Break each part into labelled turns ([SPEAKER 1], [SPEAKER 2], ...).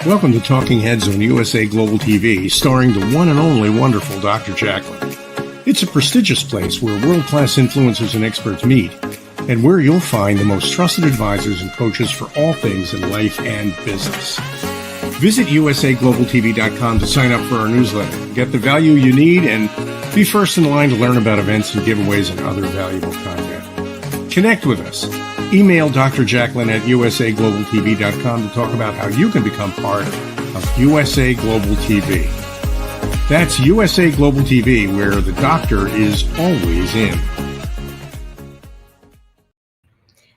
[SPEAKER 1] Welcome to Talking Heads on USA Global TV, starring the one and only wonderful Dr. JACALYN. It's a prestigious place where world-class influencers and experts meet, and where you'll find the most trusted advisors and coaches for all things in life and business. Visit usaglobaltv.com to sign up for our newsletter, get the value you need, and be first in line to learn about events and giveaways and other valuable content. Connect with us. Email Dr. JACALYN at usaglobaltv.com to talk about how you can become part of USA Global TV. That's USA Global TV, where the doctor is always in.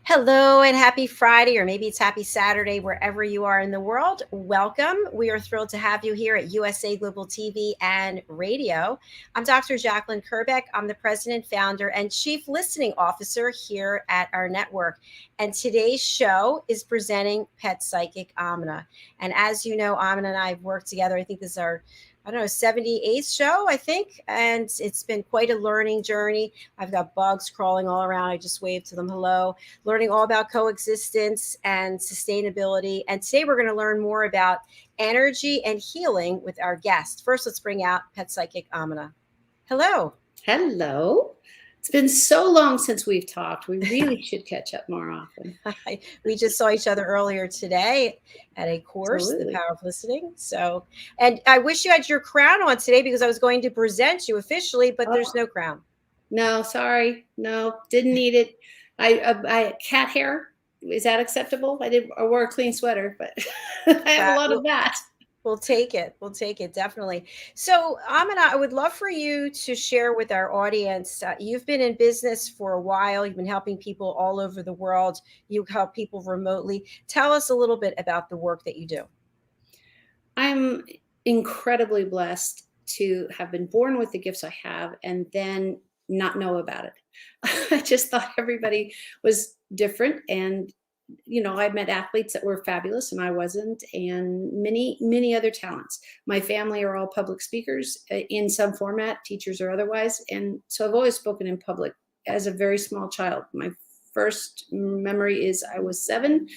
[SPEAKER 2] Hello and happy Friday, or maybe it's happy Saturday, wherever you are in the world. Welcome. We are thrilled to have you here at USA Global TV and Radio. I'm Dr. JACALYN KERBECK. I'm the president, founder, and chief listening officer here at our network. And today's show is presenting pet psychic AMINAH. And as you know, AMINAH and I have worked together. I think this is our 78th show, I think. And it's been quite a learning journey. I've got bugs crawling all around. I just waved to them hello, learning all about coexistence and sustainability. And today we're going to learn more about energy and healing with our guest. First, let's bring out pet psychic AMINAH. Hello.
[SPEAKER 3] Hello. It's been so long since we've talked. We really should catch up more often.
[SPEAKER 2] We just saw each other earlier today at a course,
[SPEAKER 3] Absolutely.
[SPEAKER 2] The Power of Listening. So, and I wish you had your crown on today because I was going to present you officially, but there's no crown.
[SPEAKER 3] No, sorry. No, didn't need it. I cat hair. Is that acceptable? I wore a clean sweater, but I have a lot of that.
[SPEAKER 2] We'll take it. We'll take it. Definitely. So, AMINAH, I would love for you to share with our audience. You've been in business for a while. You've been helping people all over the world. You help people remotely. Tell us a little bit about the work that you do.
[SPEAKER 3] I'm incredibly blessed to have been born with the gifts I have and then not know about it. I just thought everybody was different, and I met athletes that were fabulous and I wasn't, and many, many other talents. My family are all public speakers in some format, teachers or otherwise. And so I've always spoken in public as a very small child. My first memory is I was 7.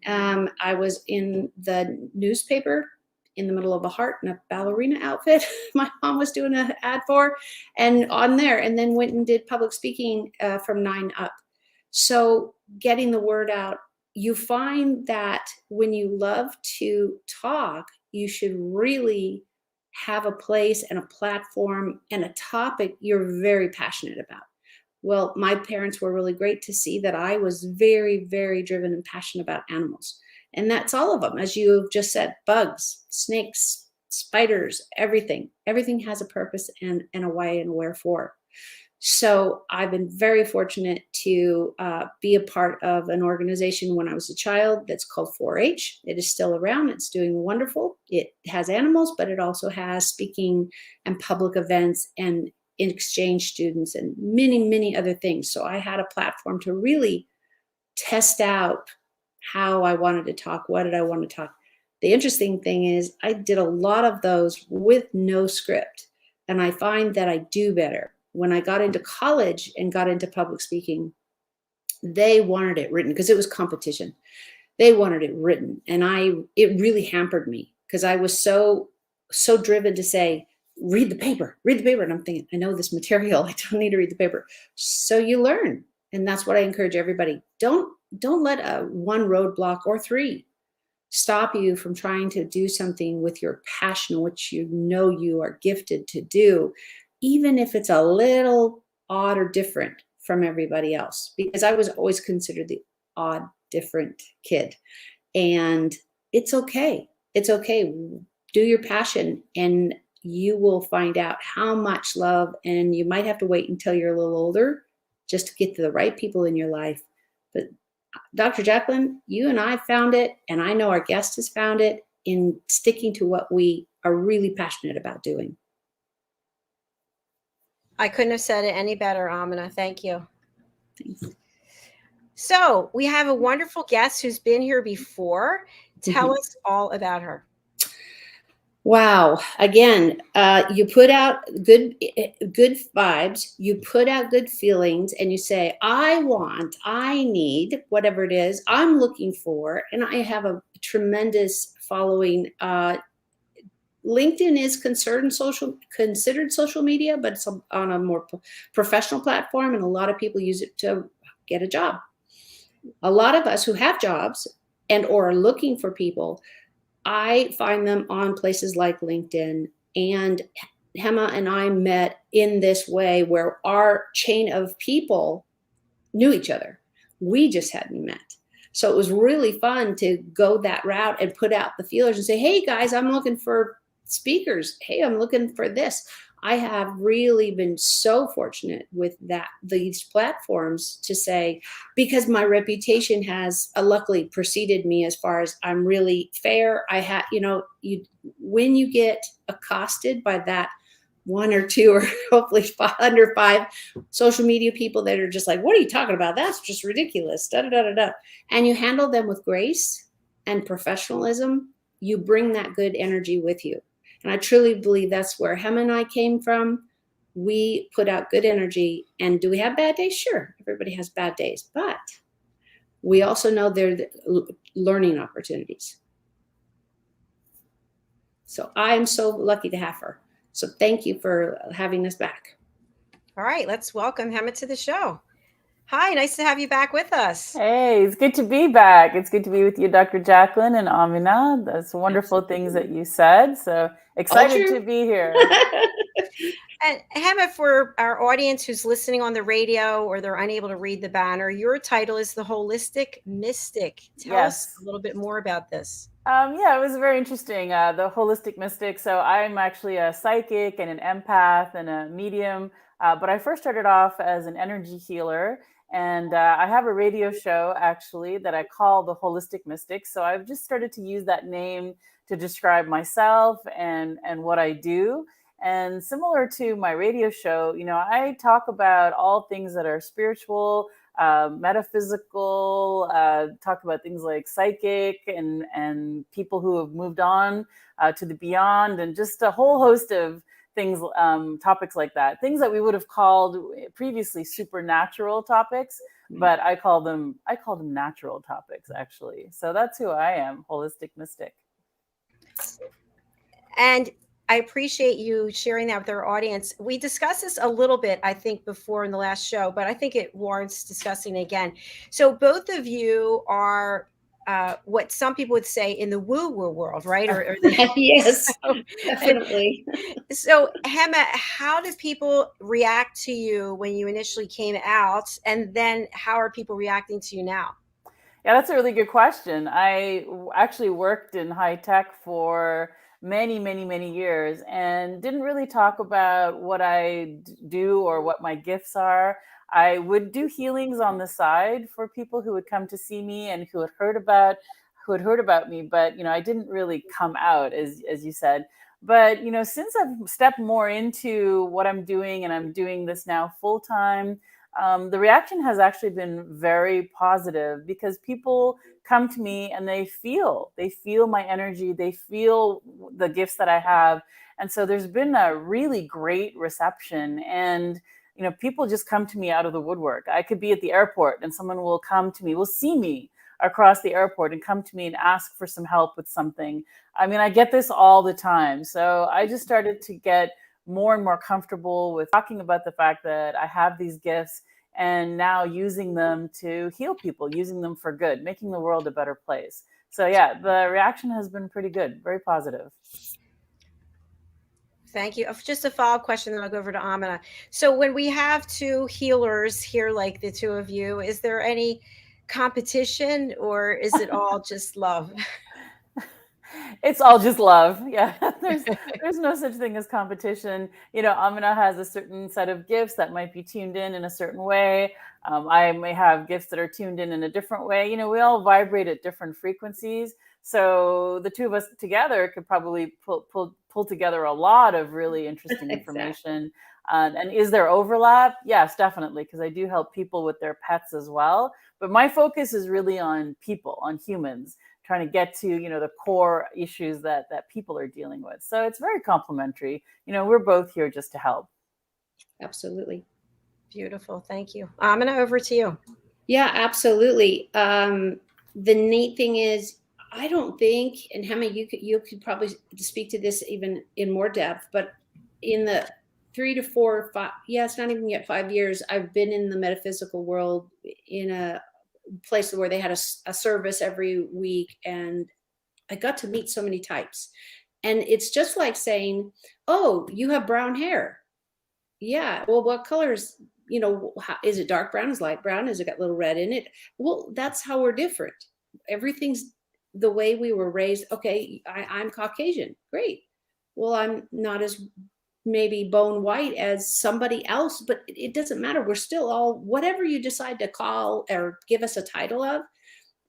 [SPEAKER 3] I was in the newspaper in the middle of a heart in a ballerina outfit my mom was doing an ad for, and on there, and then went and did public speaking from 9 up. So getting the word out. You find that when you love to talk, you should really have a place and a platform and a topic you're very passionate about. Well, my parents were really great to see that I was very, very driven and passionate about animals. And that's all of them. As you've just said, bugs, snakes, spiders, everything. Everything has a purpose and a why and a wherefore. So I've been very fortunate to be a part of an organization when I was a child that's called 4-H. It is still around. It's doing wonderful. It has animals, but it also has speaking and public events and exchange students and many, many other things. So I had a platform to really test out how I wanted to talk. What did I want to talk? The interesting thing is I did a lot of those with no script, and I find that I do better. When I got into college and got into public speaking, they wanted it written because it was competition. They wanted it written. And it really hampered me because I was so driven to say, read the paper. And I'm thinking, I know this material. I don't need to read the paper. So you learn. And that's what I encourage everybody. Don't let one roadblock or 3 stop you from trying to do something with your passion, which you are gifted to do, even if it's a little odd or different from everybody else, because I was always considered the odd, different kid. And it's okay. It's okay. Do your passion and you will find out how much love, and you might have to wait until you're a little older just to get to the right people in your life. But Dr. JACALYN, you and I found it, and I know our guest has found it in sticking to what we are really passionate about doing.
[SPEAKER 2] I couldn't have said it any better, AMINAH. Thank you.
[SPEAKER 3] Thanks.
[SPEAKER 2] So we have a wonderful guest who's been here before. Tell us all about her.
[SPEAKER 3] Wow. Again, you put out good vibes, you put out good feelings, and you say, I need, whatever it is I'm looking for. And I have a tremendous following. LinkedIn is considered social media, but it's on a more professional platform, and a lot of people use it to get a job. A lot of us who have jobs and or are looking for people, I find them on places like LinkedIn. And Hema and I met in this way where our chain of people knew each other. We just hadn't met. So it was really fun to go that route and put out the feelers and say, hey guys, I'm looking for speakers. Hey, I'm looking for this. I have really been so fortunate with these platforms to say, because my reputation has luckily preceded me as far as I'm really fair. I had, when you get accosted by that one or two or hopefully under 5 social media people that are just like, what are you talking about? That's just ridiculous. Da, da, da, da, da. And you handle them with grace and professionalism. You bring that good energy with you. And I truly believe that's where Hema and I came from. We put out good energy. And do we have bad days? Sure. Everybody has bad days. But we also know they're learning opportunities. So I'm so lucky to have her. So thank you for having us back.
[SPEAKER 2] All right. Let's welcome Hema to the show. Hi, nice to have you back with us.
[SPEAKER 4] Hey, it's good to be back. It's good to be with you, Dr. JACALYN and AMINAH. That's wonderful things that you said. So excited to be here.
[SPEAKER 2] And Hema, for our audience who's listening on the radio or they're unable to read the banner, your title is The Holistic Mystic. Tell us a little bit more about this.
[SPEAKER 4] Yeah, it was very interesting. The Holistic Mystic. So I'm actually a psychic and an empath and a medium. But I first started off as an energy healer. And I have a radio show, actually, that I call The Holistic Mystic. So I've just started to use that name to describe myself and what I do. And similar to my radio show, I talk about all things that are spiritual, metaphysical, talk about things like psychic and people who have moved on to the beyond, and just a whole host of things, topics like that, things that we would have called previously supernatural topics, but I call them natural topics, actually. So that's who I am, Holistic Mystic.
[SPEAKER 2] And I appreciate you sharing that with our audience. We discussed this a little bit, I think, before in the last show, but I think it warrants discussing again. So both of you are what some people would say in the woo-woo world, right?
[SPEAKER 3] Yes, definitely.
[SPEAKER 2] So Hema, how did people react to you when you initially came out? And then how are people reacting to you now?
[SPEAKER 4] Yeah, that's a really good question. I actually worked in high tech for many, many, many years and didn't really talk about what I do or what my gifts are. I would do healings on the side for people who would come to see me and who had heard about me, but I didn't really come out, as you said. But since I've stepped more into what I'm doing, and I'm doing this now full time, the reaction has actually been very positive, because people come to me and they feel my energy, they feel the gifts that I have. And so there's been a really great reception, and people just come to me out of the woodwork. I could be at the airport and someone will come to me, will see me across the airport and come to me and ask for some help with something. I mean, I get this all the time. So I just started to get more and more comfortable with talking about the fact that I have these gifts, and now using them to heal people, using them for good, making the world a better place. So yeah, the reaction has been pretty good, very positive.
[SPEAKER 2] Thank you. Just a follow-up question, then I'll go over to AMINAH. So when we have two healers here, like the two of you, is there any competition, or is it all just love?
[SPEAKER 4] It's all just love. Yeah, there's no such thing as competition. AMINAH has a certain set of gifts that might be tuned in a certain way. I may have gifts that are tuned in a different way. We all vibrate at different frequencies. So the two of us together could probably pull together a lot of really interesting information. And is there overlap? Yes, definitely, because I do help people with their pets as well. But my focus is really on people, on humans, trying to get to, the core issues that people are dealing with. So it's very complementary. We're both here just to help.
[SPEAKER 3] Absolutely.
[SPEAKER 2] Beautiful. Thank you. AMINAH, over to you.
[SPEAKER 3] Yeah, absolutely. The neat thing is, I don't think, and Hema, you could probably speak to this even in more depth, but in the 3 to 4, 5, yeah, it's not even yet 5 years, I've been in the metaphysical world in a place where they had a service every week, and I got to meet so many types. And it's just like saying, oh, you have brown hair. Yeah, well, what colors, is it dark brown? Is it light brown? Has it got little red in it? Well, that's how we're different. Everything's the way we were raised. Okay, I'm Caucasian. Great. Well, I'm not as maybe bone white as somebody else, but it doesn't matter. We're still all, whatever you decide to call or give us a title of,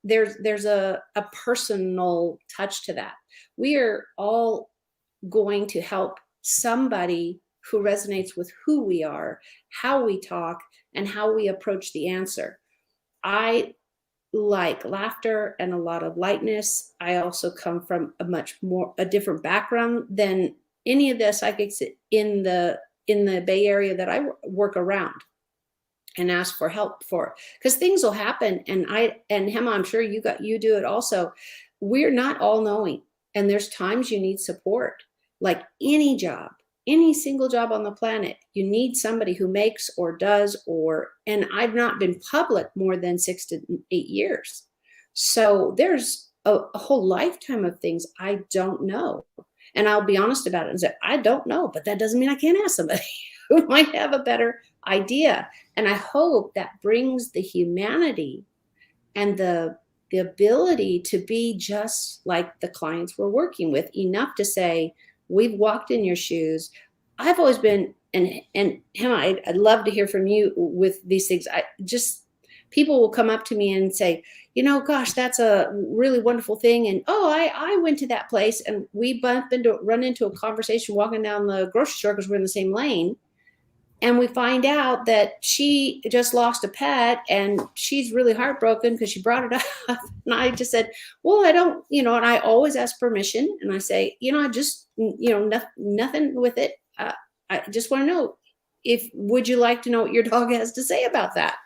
[SPEAKER 3] there's a personal touch to that. We are all going to help somebody who resonates with who we are, how we talk, and how we approach the answer. I like laughter and a lot of lightness. I also come from a different background than any of the psychics in the Bay Area that I work around and ask for help for, because things will happen. And Hema, I'm sure you do it also. We're not all knowing, and there's times you need support. Like any job, any single job on the planet, you need somebody who makes or does, and I've not been public more than 6 to 8 years. So there's a whole lifetime of things I don't know. And I'll be honest about it and say, I don't know, but that doesn't mean I can't ask somebody who might have a better idea. And I hope that brings the humanity and the ability to be just like the clients we're working with, enough to say, we've walked in your shoes. I've always been, and Hema, I'd love to hear from you with these things. People will come up to me and say, gosh, that's a really wonderful thing. And I went to that place, and we run into a conversation walking down the grocery store because we're in the same lane. And we find out that she just lost a pet, and she's really heartbroken because she brought it up. And I just said, well, I don't, and I always ask permission. And I say, I just, nothing with it. I just want to know, would you like to know what your dog has to say about that?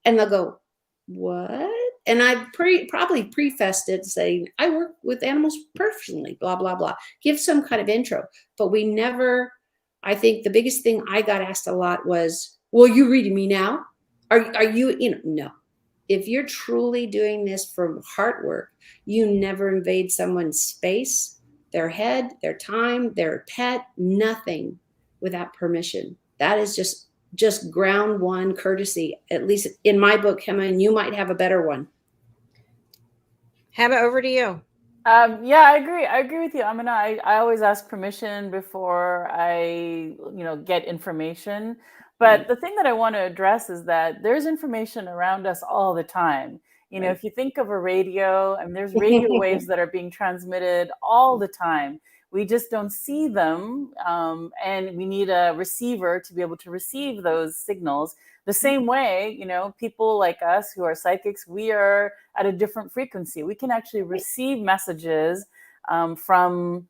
[SPEAKER 3] And they'll go, what? And I probably prefaced it saying, I work with animals personally, blah, blah, blah. Give some kind of intro. But we never, I think the biggest thing I got asked a lot was, well, you reading me now? Are you, no. If you're truly doing this from heart work, you never invade someone's space, their head, their time, their pet, nothing without permission. That is just ground one courtesy, at least in my book, Hema, and you might have a better one.
[SPEAKER 2] Hema, over to you.
[SPEAKER 4] Yeah, I agree. I agree with you. I mean, I always ask permission before I, get information. But the thing that I want to address is that there's information around us all the time. If you think of a radio, and there's radio waves that are being transmitted all the time. We just don't see them. And we need a receiver to be able to receive those signals. The same way, people like us who are psychics, we are at a different frequency. We can actually receive messages from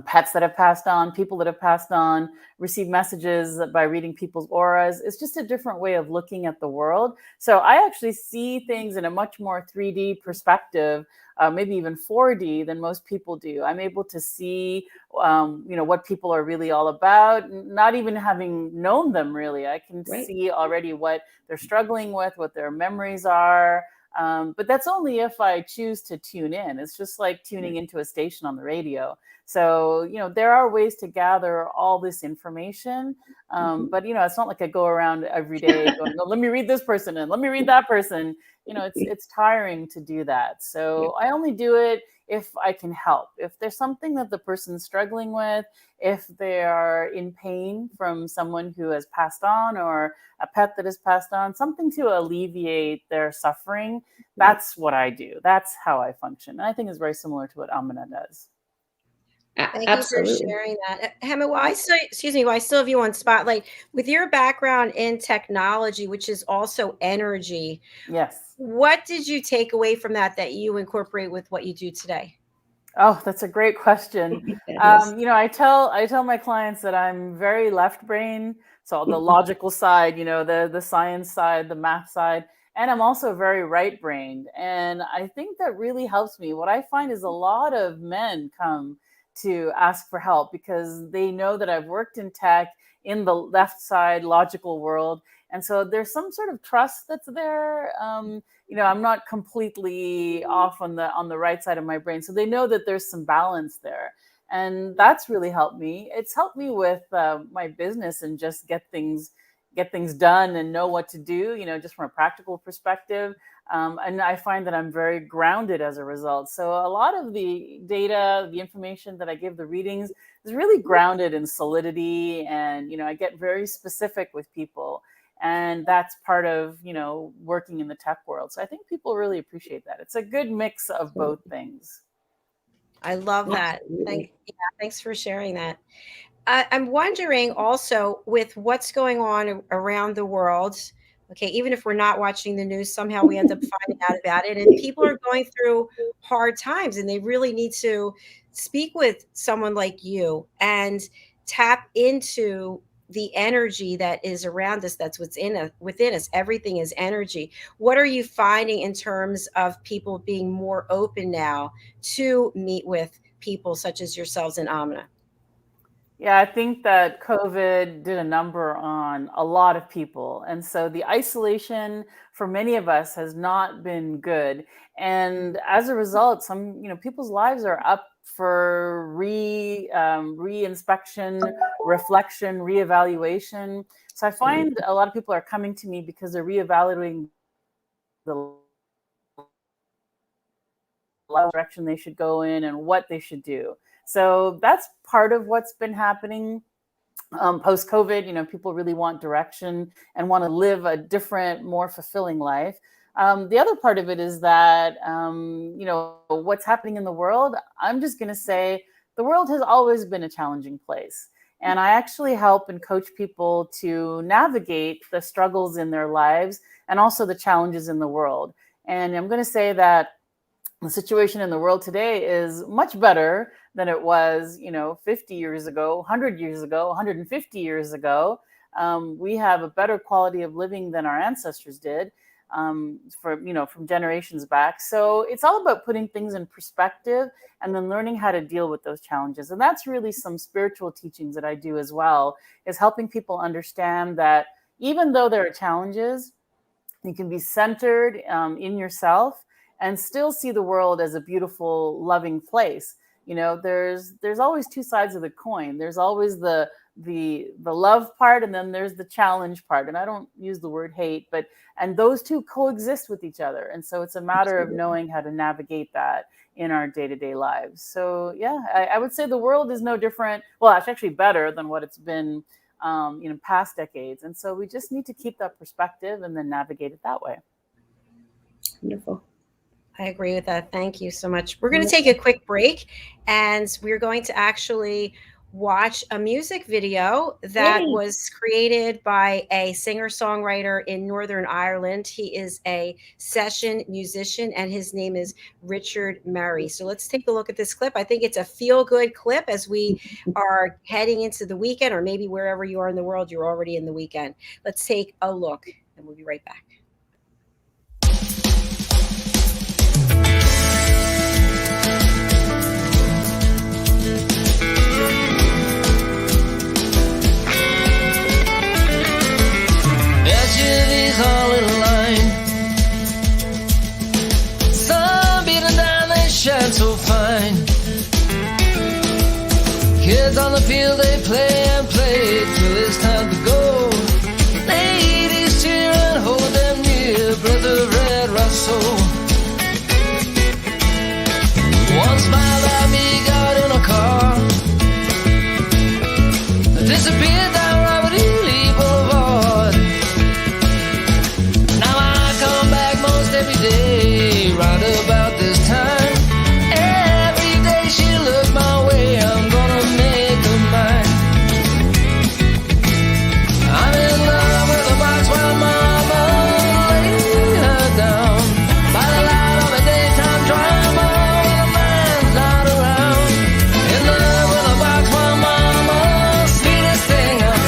[SPEAKER 4] pets that have passed on, people that have passed on, receive messages by reading people's auras. It's just a different way of looking at the world. So I actually see things in a much more 3D perspective, maybe even 4D than most people do. I'm able to see, what people are really all about, not even having known them really. I can see already what they're struggling with, what their memories are. But that's only if I choose to tune in. It's just like tuning into a station on the radio. So, there are ways to gather all this information. But, it's not like I go around every day going, oh, let me read this person and let me read that person. It's tiring to do that. So I only do it if I can help. If there's something that the person's struggling with, if they are in pain from someone who has passed on or a pet that has passed on, something to alleviate their suffering, that's what I do. That's how I function. And I think it's very similar to what AMINAH does.
[SPEAKER 2] Thank you for sharing that. Hema, while I still have you on spotlight, with your background in technology, which is also energy.
[SPEAKER 4] Yes.
[SPEAKER 2] What did you take away from that you incorporate with what you do today?
[SPEAKER 4] Oh, that's a great question. I tell my clients that I'm very left brain. So the logical side, the science side, the math side, And I'm also very right-brained. And I think that really helps me. What I find is a lot of men come to ask for help because they know that I've worked in tech in the left side logical world. And so there's some sort of trust that's there. I'm not completely off on the right side of my brain. So they know that there's some balance there. And that's really helped me. It's helped me with my business and just get things done and know what to do, just from a practical perspective. And I find that I'm very grounded as a result. So a lot of the data, the information that I give, the readings, is really grounded in solidity. And, I get very specific with people. And that's part of, working in the tech world. So I think people really appreciate that. It's a good mix of both things.
[SPEAKER 2] I love that. Thanks for sharing that. I'm wondering also with what's going on around the world. Okay, even if we're not watching the news, somehow we end up finding out about it. And people are going through hard times and they really need to speak with someone like you and tap into the energy that is around us, that's within us. Everything is energy. What are you finding in terms of people being more open now to meet with people such as yourselves in AMINAH?
[SPEAKER 4] Yeah, I think that COVID did a number on a lot of people. And so the isolation for many of us has not been good. And as a result, some, people's lives are up for re-inspection, reflection, reevaluation. So I find a lot of people are coming to me because they're reevaluating the direction they should go in and what they should do. So that's part of what's been happening post-COVID. People really want direction and want to live a different, more fulfilling life. The other part of it is that, what's happening in the world, I'm just going to say the world has always been a challenging place. And I actually help and coach people to navigate the struggles in their lives and also the challenges in the world. And I'm going to say that the situation in the world today is much better than it was, 50 years ago, 100 years ago, 150 years ago. We have a better quality of living than our ancestors did from generations back. So it's all about putting things in perspective and then learning how to deal with those challenges. And that's really some spiritual teachings that I do as well, is helping people understand that even though there are challenges, you can be centered in yourself and still see the world as a beautiful, loving place. There's always two sides of the coin. There's always the love part, and then there's the challenge part. And I don't use the word hate, and those two coexist with each other. And so it's a matter of knowing how to navigate that in our day-to-day lives. So yeah, I would say the world is no different. Well, it's actually better than what it's been past decades. And so we just need to keep that perspective and then navigate it that way.
[SPEAKER 3] Wonderful.
[SPEAKER 2] I agree with that. Thank you so much. We're going to take a quick break, and we're going to actually watch a music video that was created by a singer-songwriter in Northern Ireland. He is a session musician, and his name is Richard Murray. So let's take a look at this clip. I think it's a feel-good clip as we are heading into the weekend, or maybe wherever you are in the world, you're already in the weekend. Let's take a look, and we'll be right back.
[SPEAKER 5] SUVs all in a line, sun beating down, they shine so fine. Kids on the field, they play and play till it's time to go. Ladies cheer and hold them near, breath of red Russell. One smile at me, got in a car, disappeared down Robert E. Lee Boulevard. Every day, right about this time, every day she looks my way, I'm gonna make her mine. I'm in love with a box while mama laid her down by the light of a daytime drama when a man's not around. In love with a box while mama, sweetest thing I've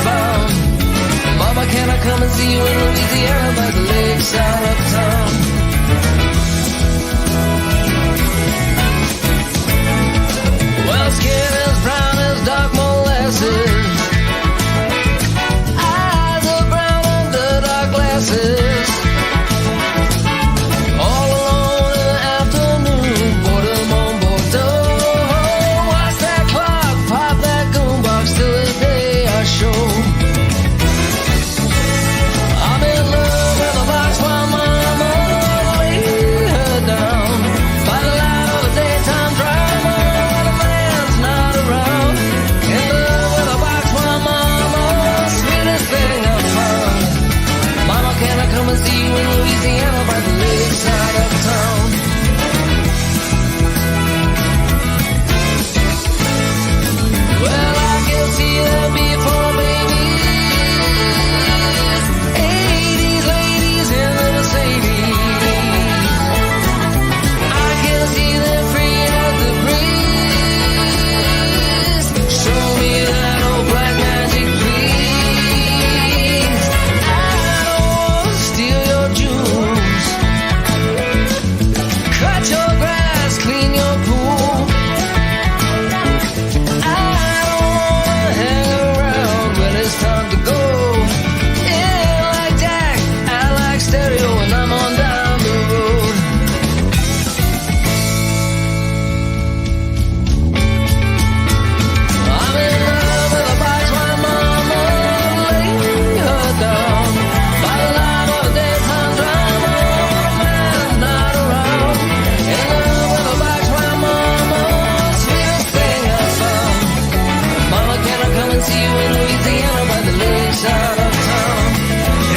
[SPEAKER 5] you in Louisiana by the lakeside of town.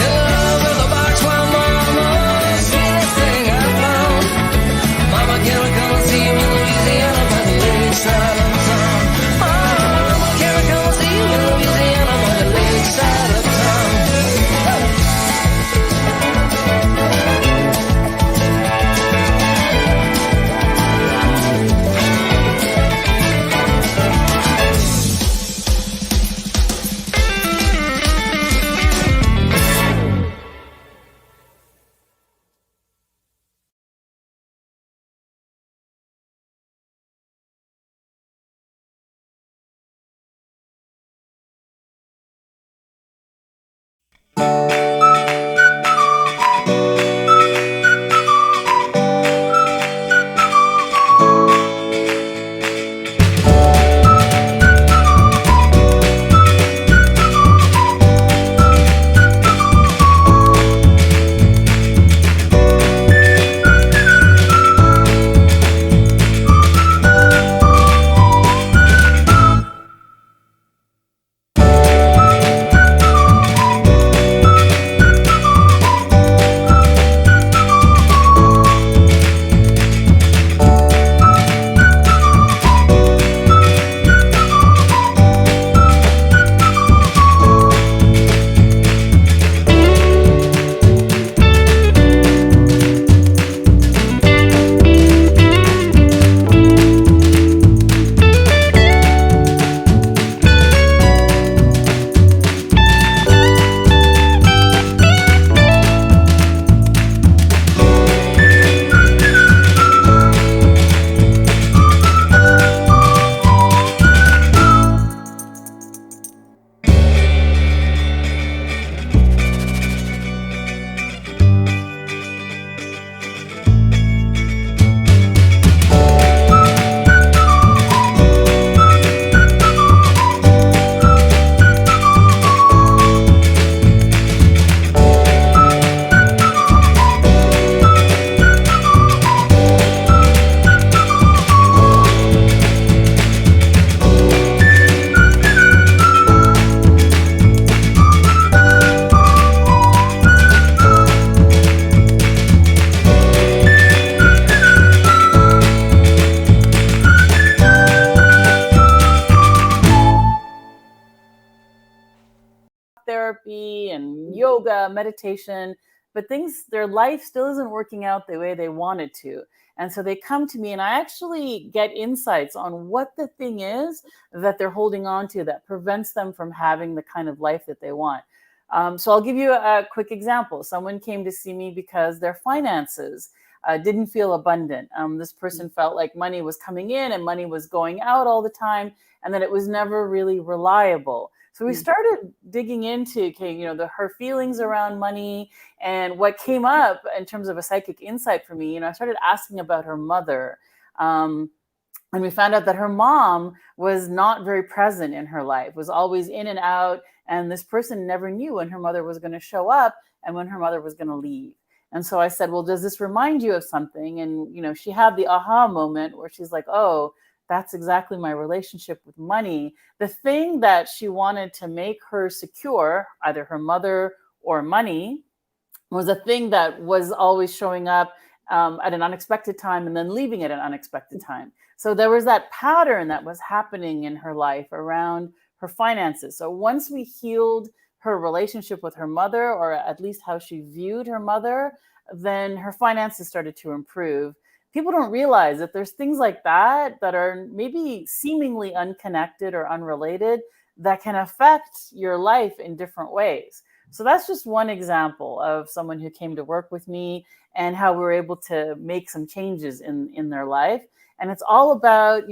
[SPEAKER 5] In love with a bourgeois mama, sweetest thing I found. Mama, can I come and see you in Louisiana by the lakeside of town? Mama, can I come and see you in Louisiana by the lakeside of town?
[SPEAKER 4] therapy and yoga, meditation, but their life still isn't working out the way they wanted to. And so they come to me and I actually get insights on what the thing is that they're holding on to that prevents them from having the kind of life that they want. So I'll give you a quick example. Someone came to see me because their finances didn't feel abundant. This person felt like money was coming in and money was going out all the time, and that it was never really reliable. So we started digging into, her feelings around money, and what came up in terms of a psychic insight for me. I started asking about her mother. And we found out that her mom was not very present in her life, was always in and out. And this person never knew when her mother was going to show up and when her mother was going to leave. And so I said, well, does this remind you of something? And, she had the aha moment where she's like, oh, that's exactly my relationship with money. The thing that she wanted to make her secure, either her mother or money, was a thing that was always showing up at an unexpected time and then leaving at an unexpected time. So there was that pattern that was happening in her life around her finances. So once we healed her relationship with her mother, or at least how she viewed her mother, then her finances started to improve. People don't realize that there's things like that that are maybe seemingly unconnected or unrelated that can affect your life in different ways. So that's just one example of someone who came to work with me and how we were able to make some changes in their life. And it's all about,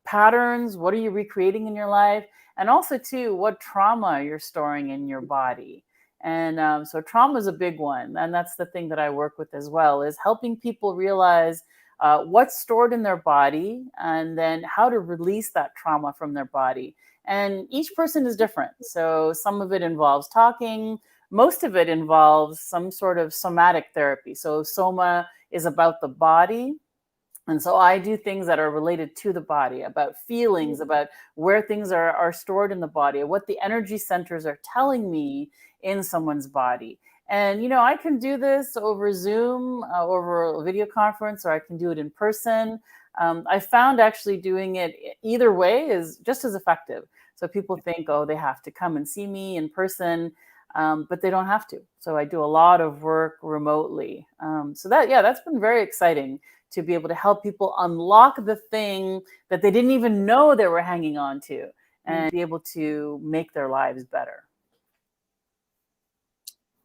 [SPEAKER 4] patterns. What are you recreating in your life? And also, too, what trauma you're storing in your body. And so trauma is a big one. And that's the thing that I work with as well, is helping people realize what's stored in their body and then how to release that trauma from their body. And each person is different. So some of it involves talking. Most of it involves some sort of somatic therapy. So soma is about the body. And so I do things that are related to the body, about feelings, about where things are stored in the body, what the energy centers are telling me in someone's body. And, I can do this over Zoom, over a video conference, or I can do it in person. I found actually doing it either way is just as effective. So people think, oh, they have to come and see me in person, but they don't have to. So I do a lot of work remotely. So that's been very exciting to be able to help people unlock the thing that they didn't even know they were hanging on to, and be able to make their lives better.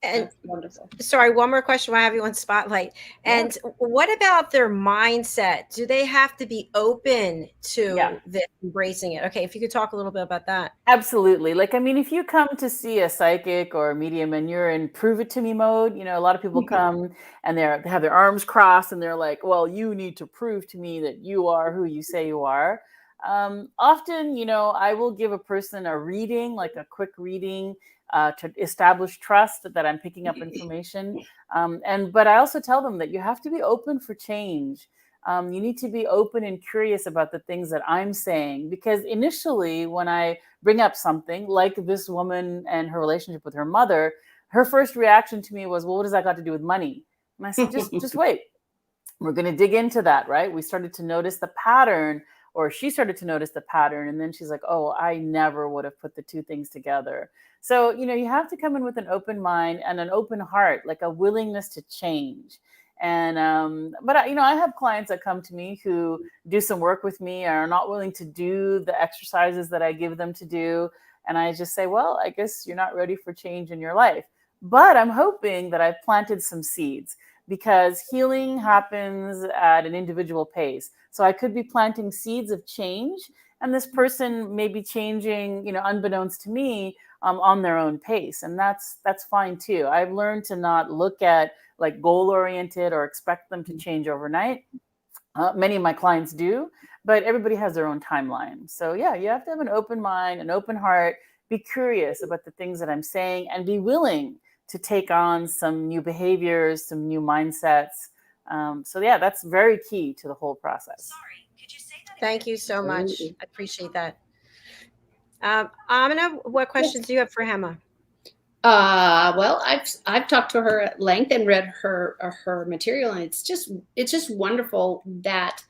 [SPEAKER 2] And
[SPEAKER 3] That's wonderful.
[SPEAKER 2] sorry, one more question while I have you on spotlight. And what about their mindset? Do they have to be open to this, embracing it? Okay, if you could talk a little bit about that.
[SPEAKER 4] Absolutely. If you come to see a psychic or a medium and you're in prove it to me mode, a lot of people come and they have their arms crossed and they're like, well, you need to prove to me that you are who you say you are. Often, I will give a person a reading, like a quick reading, to establish trust that I'm picking up information. But I also tell them that you have to be open for change. You need to be open and curious about the things that I'm saying, because initially when I bring up something like this woman and her relationship with her mother, her first reaction to me was, well, what does that got to do with money? And I said, just wait. We're going to dig into that, right? We started to notice the pattern, or she started to notice the pattern. And then she's like, oh, I never would have put the two things together. So, you have to come in with an open mind and an open heart, like a willingness to change. And, but I have clients that come to me who do some work with me and are not willing to do the exercises that I give them to do. And I just say, well, I guess you're not ready for change in your life, but I'm hoping that I've planted some seeds, because healing happens at an individual pace. So I could be planting seeds of change, and this person may be changing, unbeknownst to me, on their own pace. And that's fine too. I've learned to not look at like goal-oriented or expect them to change overnight. Many of my clients do, but everybody has their own timeline. So you have to have an open mind, an open heart, be curious about the things that I'm saying, and be willing to take on some new behaviors, some new mindsets. That's very key to the whole process.
[SPEAKER 2] Sorry, could you say that again? Thank you so much. I appreciate that. AMINAH, what questions do you have for Hema?
[SPEAKER 3] Well, I've talked to her at length and read her material, and it's just wonderful that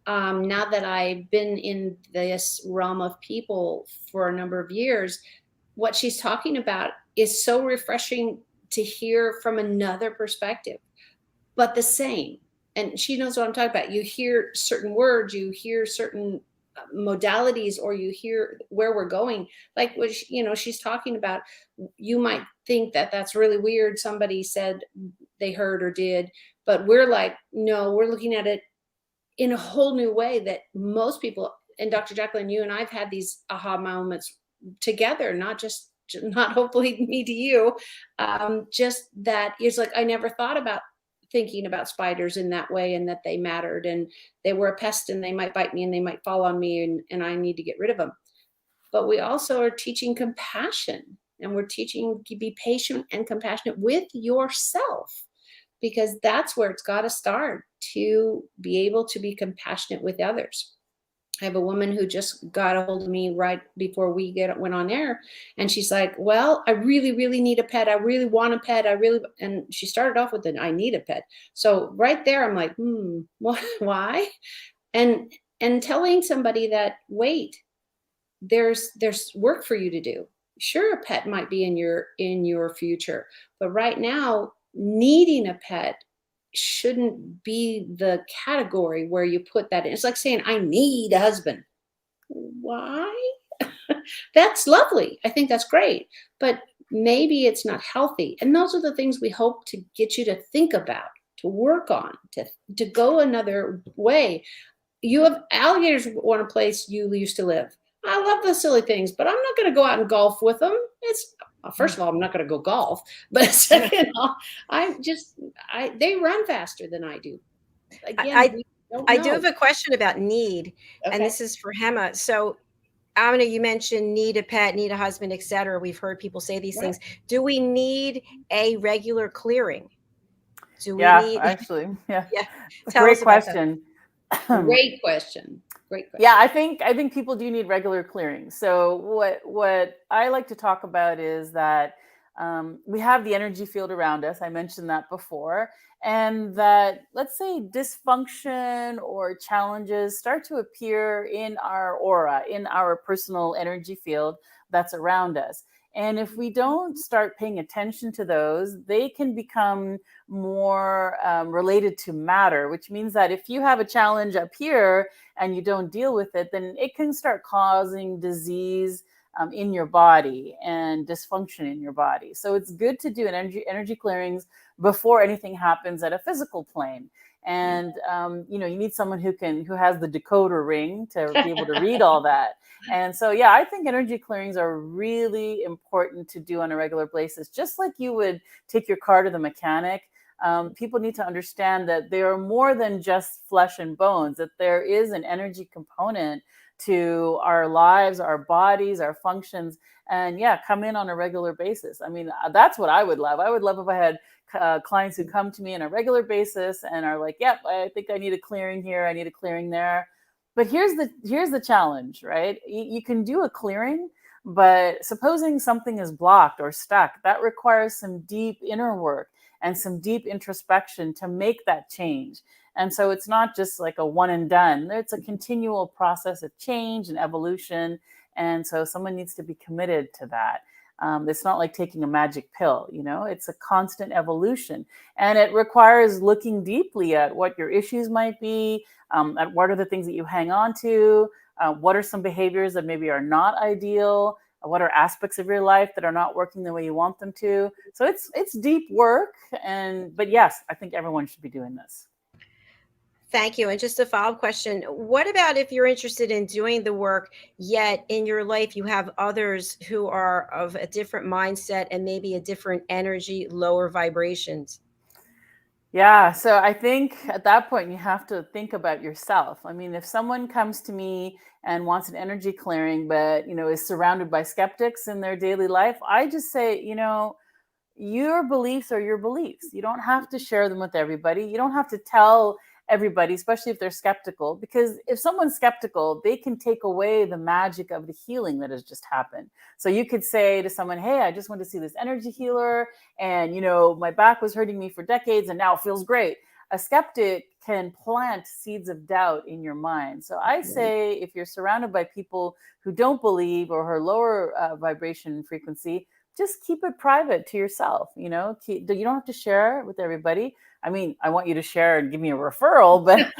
[SPEAKER 3] now that I've been in this realm of people for a number of years, what she's talking about is so refreshing to hear from another perspective, but the same. And she knows what I'm talking about. You hear certain words, you hear certain modalities, or you hear where we're going, like what she's talking about. You might think that that's really weird, somebody said they heard or did, but we're like, no, we're looking at it in a whole new way that most people, and Dr. JACALYN, you and I've had these aha moments together, not hopefully me to you, just that it's like, I never thought about thinking about spiders in that way, and that they mattered, and they were a pest, and they might bite me, and they might fall on me, and I need to get rid of them. But we also are teaching compassion, and we're teaching to be patient and compassionate with yourself, because that's where it's got to start, to be able to be compassionate with others. I have a woman who just got a hold of me right before we went on air, and she's like, well, I really, really need a pet. I really want a pet. And she started off with I need a pet. So right there, I'm like, why? And telling somebody that, wait, there's work for you to do. Sure, a pet might be in your future, but right now, needing a pet shouldn't be the category where you put that in. It's like saying, I need a husband. Why? That's lovely. I think that's great, but maybe it's not healthy. And those are the things we hope to get you to think about, to work on, to go another way. You have alligators on a place you used to live. I love those silly things, but I'm not going to go out and golf with them. First of all, I'm not going to go golf, but second of all, they run faster than I do. Again,
[SPEAKER 2] I do have a question about need, and this is for Hema. So, AMINAH, you mentioned need a pet, need a husband, etc. We've heard people say these things. Do we need a regular clearing? Do we need?
[SPEAKER 4] Actually,
[SPEAKER 2] Tell
[SPEAKER 4] great
[SPEAKER 2] us about that.
[SPEAKER 4] question.
[SPEAKER 3] Great question. Great question.
[SPEAKER 4] Yeah, I think people do need regular clearing. So what I like to talk about is that we have the energy field around us. I mentioned that before, and that, let's say, dysfunction or challenges start to appear in our aura, in our personal energy field that's around us. And if we don't start paying attention to those, they can become more related to matter, which means that if you have a challenge up here and you don't deal with it, then it can start causing disease in your body and dysfunction in your body. So it's good to do an energy clearings before anything happens at a physical plane. And you need someone who has the decoder ring to be able to read all that. And so, yeah, I think energy clearings are really important to do on a regular basis, just like you would take your car to the mechanic. People need to understand that they are more than just flesh and bones, that there is an energy component to our lives, our bodies, our functions, and yeah, come in on a regular basis. I mean, that's what I would love. I would love if I had clients who come to me on a regular basis and are like, yep, I think I need a clearing here, I need a clearing there. But here's the challenge, right? You can do a clearing, but supposing something is blocked or stuck, that requires some deep inner work and some deep introspection to make that change. And so it's not just like a one and done. It's a continual process of change and evolution. And so someone needs to be committed to that. It's not like taking a magic pill, it's a constant evolution. And it requires looking deeply at what your issues might be, at what are the things that you hang on to, what are some behaviors that maybe are not ideal, what are aspects of your life that are not working the way you want them to. So it's deep work. But yes, I think everyone should be doing this.
[SPEAKER 2] Thank you. And just a follow-up question. What about if you're interested in doing the work, yet in your life you have others who are of a different mindset and maybe a different energy, lower vibrations?
[SPEAKER 4] Yeah, so I think at that point you have to think about yourself. I mean, if someone comes to me and wants an energy clearing, but is surrounded by skeptics in their daily life, I just say, your beliefs are your beliefs. You don't have to share them with everybody. You don't have to tell everybody, especially if they're skeptical, because if someone's skeptical, they can take away the magic of the healing that has just happened. So you could say to someone, hey, I just went to see this energy healer, and my back was hurting me for decades and now it feels great. A skeptic can plant seeds of doubt in your mind. So I say, if you're surrounded by people who don't believe or are lower vibration frequency, just keep it private to yourself. You don't have to share it with everybody. I mean, I want you to share and give me a referral, but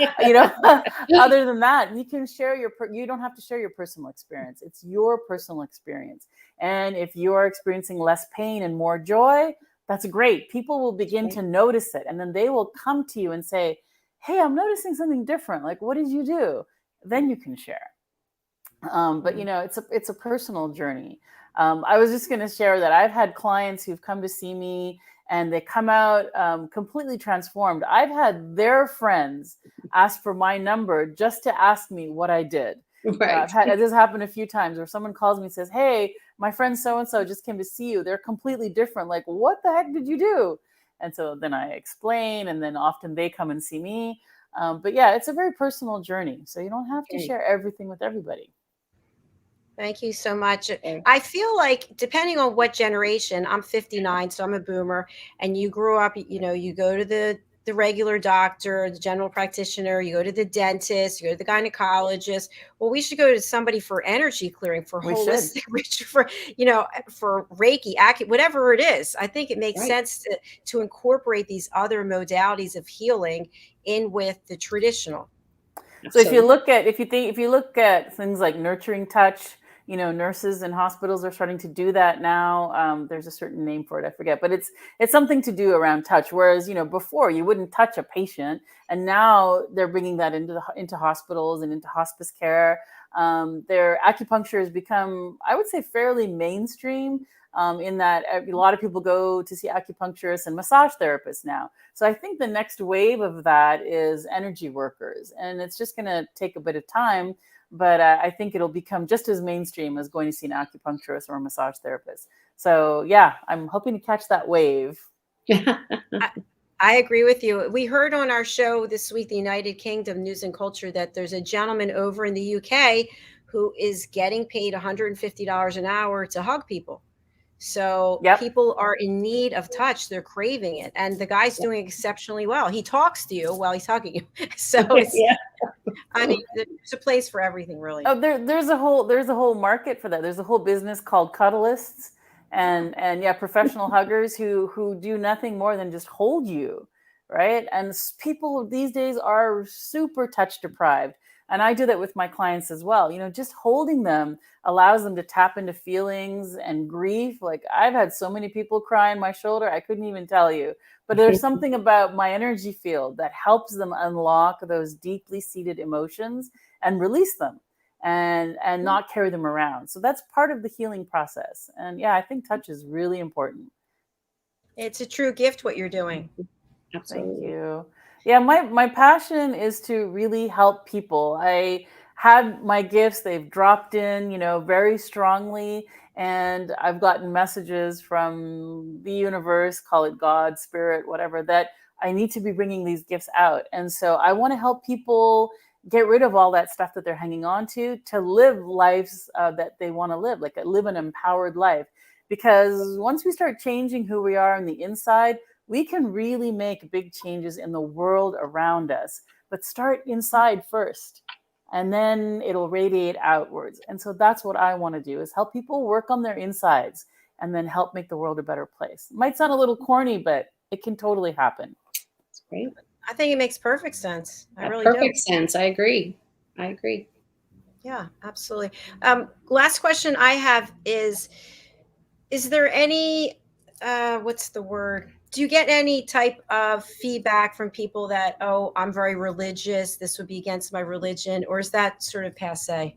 [SPEAKER 4] other than that, you can share you don't have to share your personal experience. It's your personal experience. And if you're experiencing less pain and more joy, that's great. People will begin to notice it. And then they will come to you and say, hey, I'm noticing something different. Like, what did you do? Then you can share. But it's a personal journey. I was just going to share that I've had clients who've come to see me and they come out completely transformed. I've had their friends ask for my number just to ask me what I did.
[SPEAKER 3] Right.
[SPEAKER 4] This happened a few times where someone calls me and says, hey, my friend so-and-so just came to see you. They're completely different. Like, what the heck did you do? And so then I explain, and then often they come and see me. But yeah, it's a very personal journey. So you don't have to share everything with everybody.
[SPEAKER 2] Thank you so much. I feel like, depending on what generation, I'm 59, so I'm a boomer, and you grew up, you go to the regular doctor, the general practitioner, you go to the dentist, you go to the gynecologist. Well, we should go to somebody for energy clearing, for holistic, for Reiki, whatever it is. I think it makes sense to incorporate these other modalities of healing in with the traditional.
[SPEAKER 4] So if you look at things like nurturing touch, nurses and hospitals are starting to do that now. There's a certain name for it, I forget, but it's something to do around touch. Whereas, before you wouldn't touch a patient, and now they're bringing that into hospitals and into hospice care. Their acupuncture has become, I would say, fairly mainstream. In that a lot of people go to see acupuncturists and massage therapists now. So I think the next wave of that is energy workers, and it's just going to take a bit of time, but I think it'll become just as mainstream as going to see an acupuncturist or a massage therapist. So yeah, I'm hoping to catch that wave.
[SPEAKER 2] I agree with you. We heard on our show this week, the United Kingdom News and Culture, that there's a gentleman over in the UK who is getting paid $150 an hour to hug people. So
[SPEAKER 4] Yep.
[SPEAKER 2] people are in need of touch. They're craving it. And the guy's doing exceptionally well. He talks to you while he's hugging you. So it's,
[SPEAKER 3] Yeah.
[SPEAKER 2] I mean, there's a place for everything, really.
[SPEAKER 4] Oh, there's a whole market for that. There's a whole business called cuddlists, and yeah, professional huggers who do nothing more than just hold you, right? And people these days are super touch deprived, and I do that with my clients as well. Just holding them allows them to tap into feelings and grief. Like, I've had so many people cry on my shoulder, I couldn't even tell you. But there's something about my energy field that helps them unlock those deeply seated emotions and release them and not carry them around. So that's part of the healing process. And yeah, I think touch is really important.
[SPEAKER 2] It's a true gift what you're doing.
[SPEAKER 3] Absolutely.
[SPEAKER 4] Thank you. Yeah, my passion is to really help people. I had my gifts, they've dropped in, very strongly. And I've gotten messages from the universe, call it God, spirit, whatever, that I need to be bringing these gifts out. And so I want to help people get rid of all that stuff that they're hanging on to live lives that they want to live, like live an empowered life. Because once we start changing who we are on the inside, we can really make big changes in the world around us. But start inside first, and then it'll radiate outwards. And so that's what I want to do, is help people work on their insides and then help make the world a better place. It might sound a little corny, but it can totally happen.
[SPEAKER 3] That's great.
[SPEAKER 2] I think it makes perfect sense. I really
[SPEAKER 3] Perfect
[SPEAKER 2] do.
[SPEAKER 3] sense. I agree.
[SPEAKER 2] Yeah, absolutely. Last question I have is there any, what's the word? Do you get any type of feedback from people that, oh, I'm very religious, this would be against my religion, or is that sort of passé?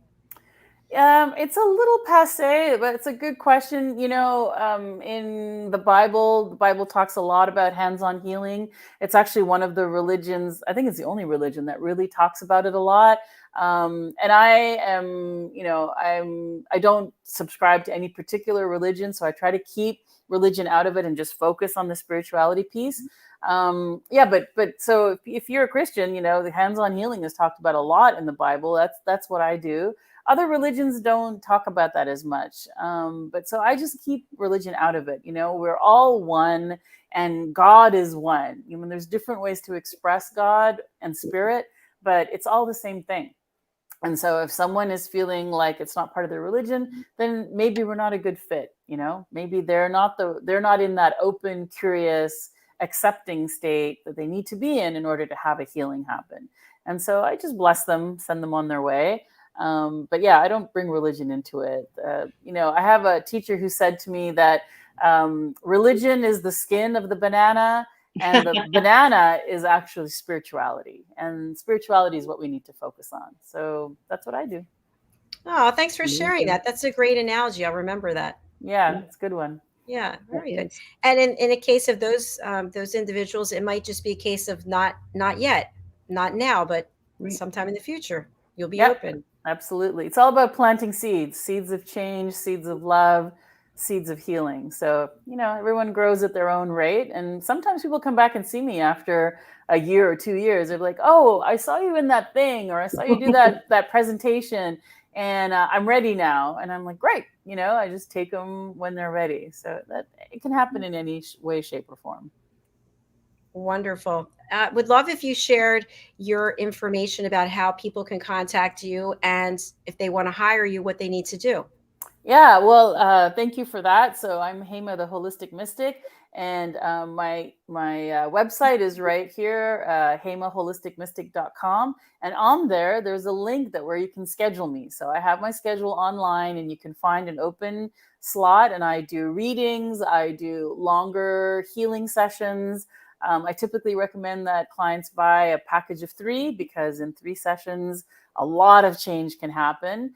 [SPEAKER 4] It's a little passé, but it's a good question. In the Bible talks a lot about hands-on healing. It's actually one of the religions, I think it's the only religion that really talks about it a lot. And I am, I don't subscribe to any particular religion, so I try to keep religion out of it and just focus on the spirituality piece. But so if you're a Christian, the hands-on healing is talked about a lot in the Bible. That's what I do. Other religions don't talk about that as much. But so I just keep religion out of it. We're all one, and God is one. There's different ways to express God and spirit, but it's all the same thing. And so if someone is feeling like it's not part of their religion, then maybe we're not a good fit. Maybe they're not in that open, curious, accepting state that they need to be in order to have a healing happen. And so I just bless them, send them on their way. But yeah, I don't bring religion into it. I have a teacher who said to me that religion is the skin of the banana, and the banana is actually spirituality. And spirituality is what we need to focus on. So that's what I do.
[SPEAKER 2] Oh, thanks for sharing that. That's a great analogy. I'll remember that.
[SPEAKER 4] Yeah, it's a good one.
[SPEAKER 2] Yeah, very good. And in a case of those individuals, it might just be a case of not yet, not now, but sometime in the future, you'll be open.
[SPEAKER 4] Absolutely. It's all about planting seeds of change, seeds of love, seeds of healing. So, everyone grows at their own rate. And sometimes people come back and see me after a year or 2 years. They're like, oh, I saw you in that thing, or I saw you do that presentation, and I'm ready now. And I'm like, great. I just take them when they're ready. So that it can happen in any way, shape, or form.
[SPEAKER 2] Wonderful. Would love if you shared your information about how people can contact you, and if they want to hire you, what they need to do.
[SPEAKER 4] Yeah, well, thank you for that. So I'm Hema the Holistic Mystic, and my website is right here, hemaholisticmystic.com. And on there's a link where you can schedule me. So I have my schedule online, and you can find an open slot, and I do readings, I do longer healing sessions. I typically recommend that clients buy a package of 3, because in 3 sessions, a lot of change can happen.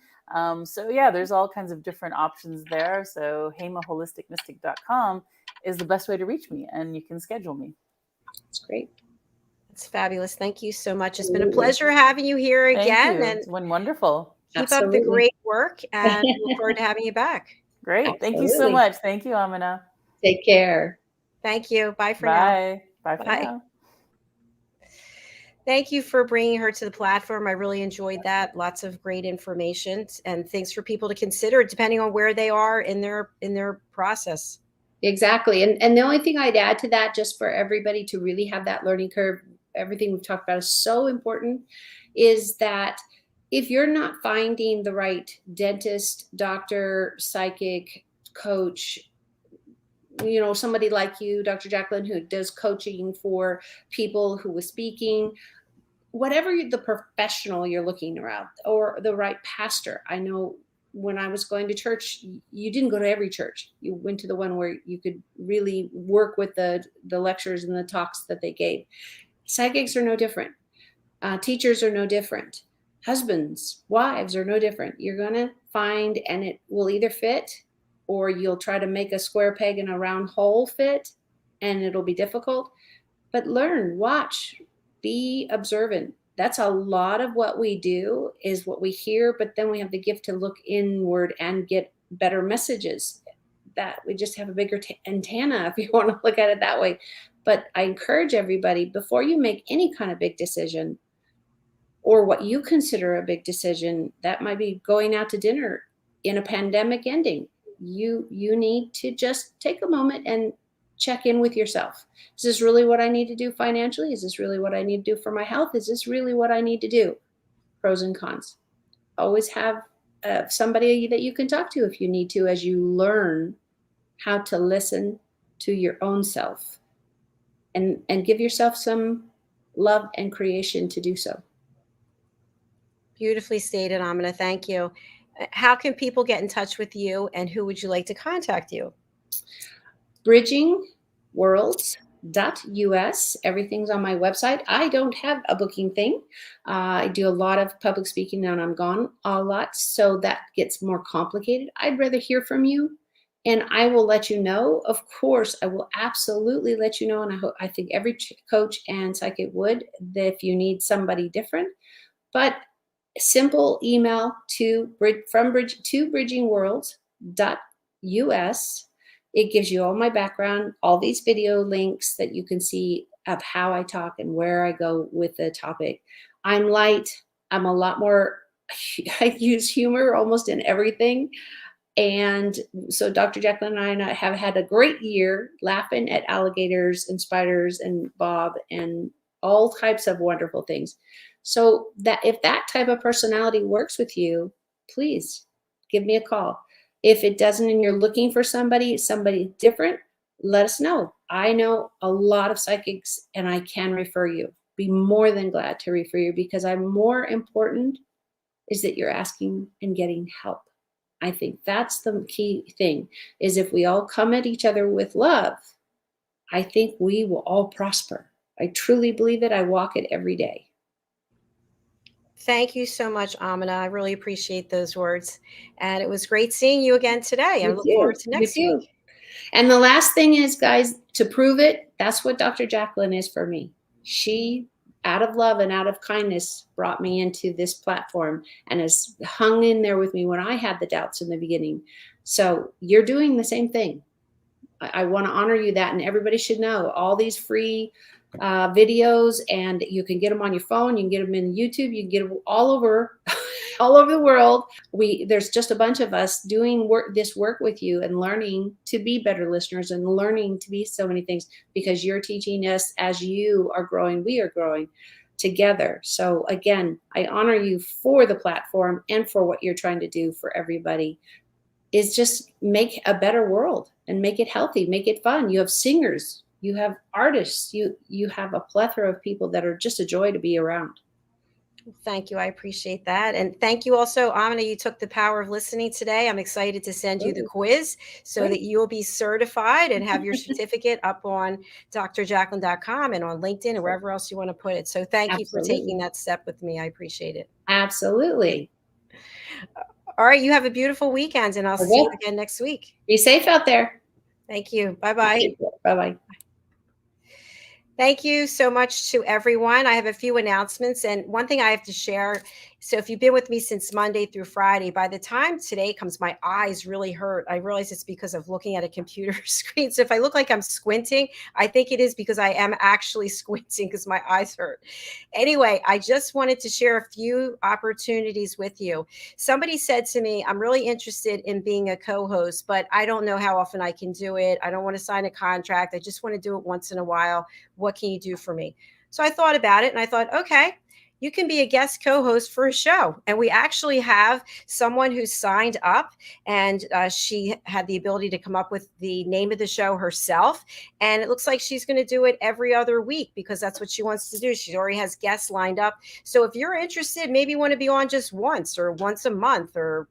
[SPEAKER 4] So yeah, there's all kinds of different options there. So hemaholisticmystic.com is the best way to reach me, and you can schedule me.
[SPEAKER 3] That's great.
[SPEAKER 2] It's fabulous. Thank you so much. It's been a pleasure having you here again.
[SPEAKER 4] Thank you.
[SPEAKER 2] And
[SPEAKER 4] it's been wonderful.
[SPEAKER 2] Keep up the great work, and look forward to having you back.
[SPEAKER 4] Great. Thank you so much. Thank you, AMINAH.
[SPEAKER 3] Take care.
[SPEAKER 2] Thank you. Bye for now.
[SPEAKER 4] Bye. Bye for
[SPEAKER 2] Bye.
[SPEAKER 4] now.
[SPEAKER 2] Thank you for bringing her to the platform. I really enjoyed that. Lots of great information and things for people to consider depending on where they are in their process.
[SPEAKER 3] Exactly. And the only thing I'd add to that, just for everybody to really have that learning curve, everything we've talked about is so important, is that if you're not finding the right dentist, doctor, psychic, coach, somebody like you, Dr. Jacalyn, who does coaching for people, who was speaking, whatever the professional you're looking around, or the right pastor. I know when I was going to church, you didn't go to every church. You went to the one where you could really work with the lectures and the talks that they gave. Psychics are no different. Teachers are no different. Husbands, wives are no different. You're going to find, and it will either fit, or you'll try to make a square peg in a round hole fit, and it'll be difficult. But learn, watch, be observant. That's a lot of what we do, is what we hear, but then we have the gift to look inward and get better messages. That we just have a bigger antenna, if you want to look at it that way. But I encourage everybody, before you make any kind of big decision, or what you consider a big decision, that might be going out to dinner in a pandemic ending, you need to just take a moment and check in with yourself. Is this really what I need to do financially? Is this really what I need to do for my health? Is this really what I need to do? Pros and cons. Always have somebody that you can talk to if you need to, as you learn how to listen to your own self, and give yourself some love and creation to do so.
[SPEAKER 2] Beautifully stated, Amina. Thank you. How can people get in touch with you, and who would you like to contact you?
[SPEAKER 3] bridgingworlds.us. Everything's on my website. I don't have a booking thing. I do a lot of public speaking, and I'm gone a lot, so that gets more complicated. I'd rather hear from you, and I will let you know. Of course, I will absolutely let you know, and I think every coach and psychic would, that if you need somebody different. But simple email to bridgingworlds.us. It gives you all my background, all these video links that you can see of how I talk and where I go with the topic. I'm light. I'm a lot more, I use humor almost in everything. And so Dr. Jacalyn and I have had a great year laughing at alligators and spiders and Bob and all types of wonderful things. So that if that type of personality works with you, please give me a call. If it doesn't and you're looking for somebody different, let us know. I know a lot of psychics, and I can refer you. Be more than glad to refer you, because I'm more important is that you're asking and getting help. I think that's the key thing, is if we all come at each other with love, I think we will all prosper. I truly believe it. I walk it every day.
[SPEAKER 2] Thank you so much, Amina. I really appreciate those words. And it was great seeing you again today. I look forward to next week.
[SPEAKER 3] And the last thing is, guys, to prove it, that's what Dr. Jacalyn is for me. She, out of love and out of kindness, brought me into this platform and has hung in there with me when I had the doubts in the beginning. So you're doing the same thing. I want to honor you that, and everybody should know all these free videos, and you can get them on your phone. You can get them in YouTube. You can get them all over the world. There's just a bunch of us doing this work with you and learning to be better listeners and learning to be so many things, because you're teaching us as you are growing. We are growing together. So again, I honor you for the platform and for what you're trying to do for everybody. Is just make a better world and make it healthy, make it fun. You have singers, you have artists, you have a plethora of people that are just a joy to be around.
[SPEAKER 2] Thank you. I appreciate that. And thank you also, Amina. You took the power of listening today. I'm excited to send you the quiz so that you'll be certified and have your certificate up on drjacalyn.com and on LinkedIn and wherever else you want to put it. So thank you for taking that step with me. I appreciate it.
[SPEAKER 3] Absolutely.
[SPEAKER 2] All right. You have a beautiful weekend, and I'll see you again next week.
[SPEAKER 3] Be safe out there.
[SPEAKER 2] Thank you. Bye-bye.
[SPEAKER 3] Bye-bye.
[SPEAKER 2] Thank you so much to everyone. I have a few announcements, and one thing I have to share So if you've been with me since Monday through Friday, by the time today comes, my eyes really hurt. I realize it's because of looking at a computer screen. So if I look like I'm squinting, I think it is because I am actually squinting because my eyes hurt. Anyway, I just wanted to share a few opportunities with you. Somebody said to me, I'm really interested in being a co-host, but I don't know how often I can do it. I don't want to sign a contract. I just want to do it once in a while. What can you do for me? So I thought about it and I thought, okay, you can be a guest co-host for a show. And we actually have someone who's signed up, and she had the ability to come up with the name of the show herself. And it looks like she's going to do it every other week because that's what she wants to do. She already has guests lined up. So if you're interested, maybe you want to be on just once or once a month or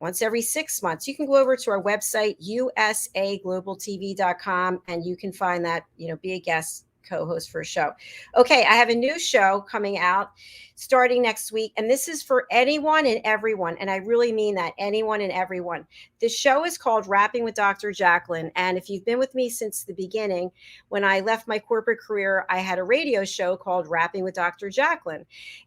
[SPEAKER 2] once every 6 months, you can go over to our website, usaglobaltv.com, and you can find that, be a guest co-host for a show. Okay, I have a new show coming out starting next week, and this is for anyone and everyone, and I really mean that, anyone and everyone. The show is called Rapping with Dr. JACALYN, and if you've been with me since the beginning, when I left my corporate career, I had a radio show called Rapping with Dr. JACALYN,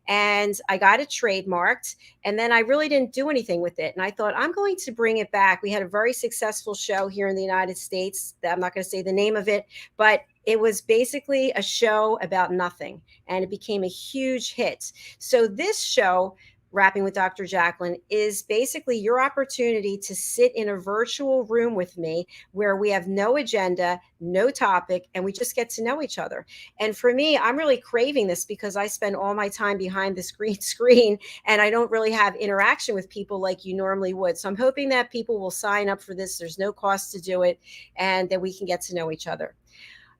[SPEAKER 2] and I got it trademarked, and then I really didn't do anything with it, and I thought, I'm going to bring it back. We had a very successful show here in the United States. I'm not going to say the name of it, but it was basically a show about nothing, and it became a huge hit. So this show, Rapping with Dr. JACALYN, is basically your opportunity to sit in a virtual room with me where we have no agenda, no topic, and we just get to know each other. And for me, I'm really craving this because I spend all my time behind this green screen and I don't really have interaction with people like you normally would. So I'm hoping that people will sign up for this. There's no cost to do it, and that we can get to know each other.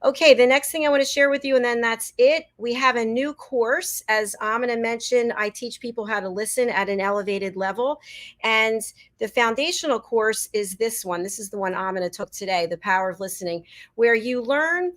[SPEAKER 2] Okay, the next thing I want to share with you, and then that's it. We have a new course. As Amina mentioned, I teach people how to listen at an elevated level. And the foundational course is this one. This is the one Amina took today, The Power of Listening, where you learn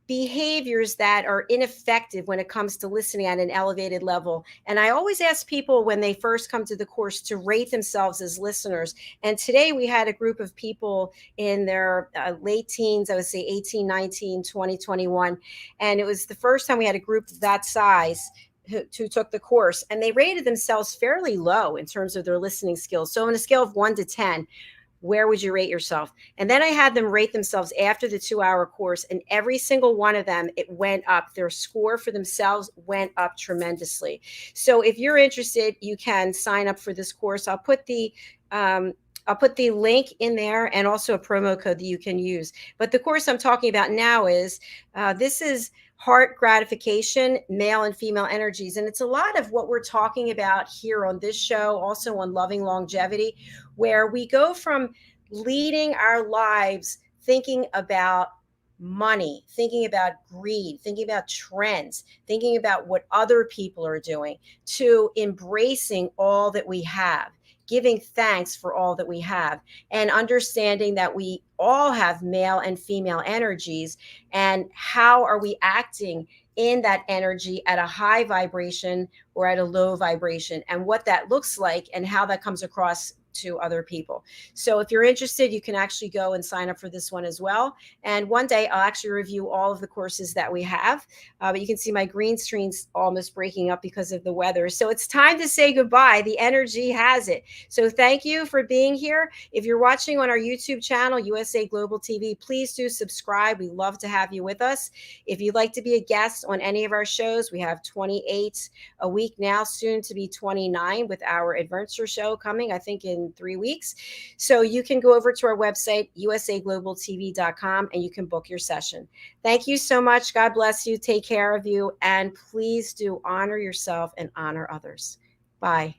[SPEAKER 2] behaviors that are ineffective when it comes to listening at an elevated level. And I always ask people when they first come to the course to rate themselves as listeners. And today we had a group of people in their late teens, I would say 18, 19, 20, 21. And it was the first time we had a group that size who took the course, and they rated themselves fairly low in terms of their listening skills. So on a scale of 1 to 10, where would you rate yourself? And then I had them rate themselves after the 2-hour course, and every single one of them, it went up. Their score for themselves went up tremendously. So if you're interested, you can sign up for this course. I'll put the link in there and also a promo code that you can use. But the course I'm talking about now is, this is heart gratification, male and female energies. And it's a lot of what we're talking about here on this show, also on Loving Longevity, where we go from leading our lives thinking about money, thinking about greed, thinking about trends, thinking about what other people are doing, to embracing all that we have, giving thanks for all that we have, and understanding that we all have male and female energies, and how are we acting in that energy at a high vibration or at a low vibration, and what that looks like and how that comes across to other people. So if you're interested, you can actually go and sign up for this one as well. And one day I'll actually review all of the courses that we have. But you can see my green screen's almost breaking up because of the weather. So it's time to say goodbye. The energy has it. So thank you for being here. If you're watching on our YouTube channel, USA Global TV, please do subscribe. We love to have you with us. If you'd like to be a guest on any of our shows, we have 28 a week now, soon to be 29 with our Adventure show coming, I think, in 3 weeks. So you can go over to our website, usaglobaltv.com, and you can book your session. Thank you so much. God bless you. Take care of you. And please do honor yourself and honor others. Bye.